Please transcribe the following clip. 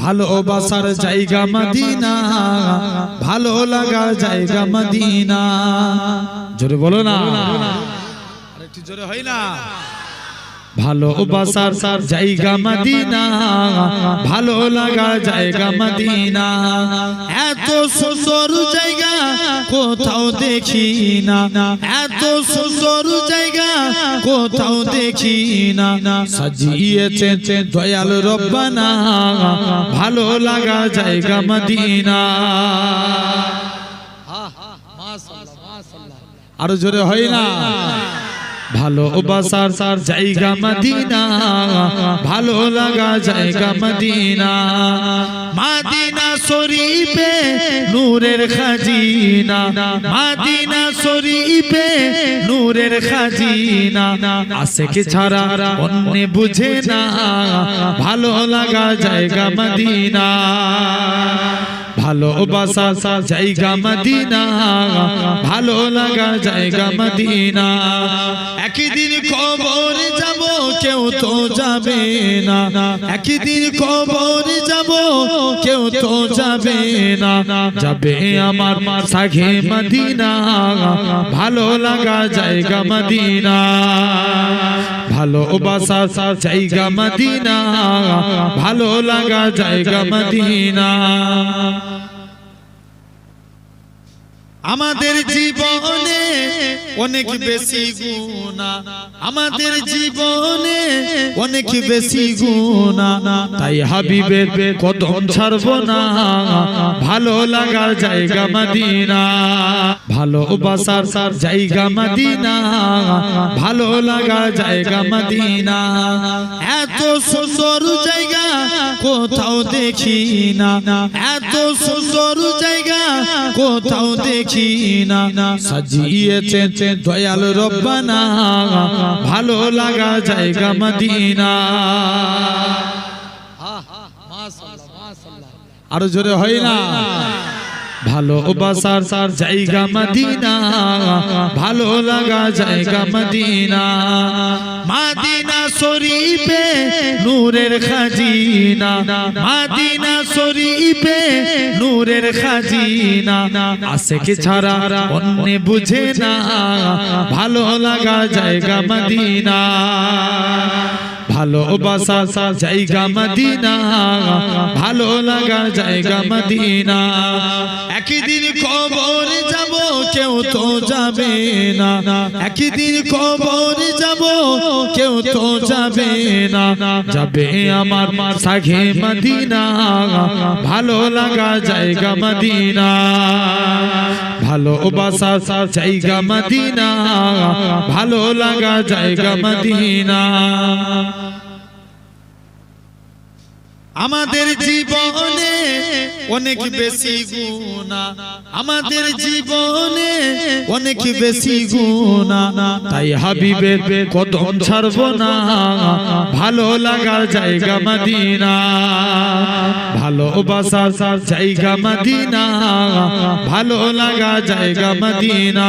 ভালোবাসার জায়গা মদিনা, ভালো লাগার জায়গা মদিনা। জোরে বলো না, আরেকটু জোরে হয় না? ভালোবাসার জায়গা মদিনা, ভালো লাগার জায়গা মদিনা। এত সুন্দর জায়গা কোথাও দেখি না, এত সুন্দর জায়গা কোথাও দেখি না। সাজিয়েছে দয়াল রব্বানা, ভালো লাগার জায়গা মদিনা। আরো জোরে হয় না? ভালোবাসার জায়গা মদিনা, ভালো লাগা জায়গা মদিনা। মদিনা শরীফে নূরের খাজিনা, মদিনা শরীফে নূরের খাজিনা। আশিক ছাড়া অন্য বুঝে না, ভালো লাগা জায়গা মদিনা। ভালোবাসার জায়গা মদিনা, ভালো লাগা জায়গা মদিনা। একদিন কবর যাব কেউ তো যাবে না, একদিন কবর যাব কেউ তো যাবে না। যাবে আমার সাঘে মদিনা, ভালো লাগা জায়গা মদিনা। ভালোবাসার জায়গা মদিনা, ভালো লাগা জায়গা মদিনা। আমাদের জীবনে অনেক বেশি গুনাহ, আমাদের জীবনে অনেক বেশি গুনাহ। তাই হাবিবের কদম ছাড়বো না, ভালো লাগার জায়গা মদিনা। ভালোবাসার জায়গা মদিনা, ভালো লাগার জায়গা মদিনা। এত সুন্দর জায়গা কোথাও দেখি না, এত সুন্দর জায়গা কোথাও দেখি না। সাজিয়েছে দয়াল রব্বানা, ভালো লাগা জায়গা মদিনা। আরো জোরে হয় না? ভালোবাসার জায়গা মদিনা, ভালো লাগা জায়গা মদিনা। মদিনা শরীফে নূরের খাজিনা, মদিনা শরীফে নূরের খাজিনা। আশিক ছাড়া অন্য বুঝে না, ভালো লাগা জায়গা মদিনা। ভালোবাসার জায়গা মদিনা, ভালো লাগা জায়গা মদিনা। একদিন কবর যাব কেউ তো যাবে না, একদিন কবর যাব কেউ তো যাবে না। যাবে আমার সাঘে মদিনা, ভালো লাগা জায়গা মদিনা। ভালোবাসার জায়গা মদিনা, ভালো লাগা জায়গা মদিনা। আমাদের জীবনে অনেক বেশি গুনাহ, আমাদের জীবনে অনেক বেশি গুনাহ। তাই হাবিবের কদম ছাড়বো না, ভালো লাগার জায়গা মদিনা। ভালোবাসার জায়গা মদিনা, ভালো লাগা জায়গা মদিনা।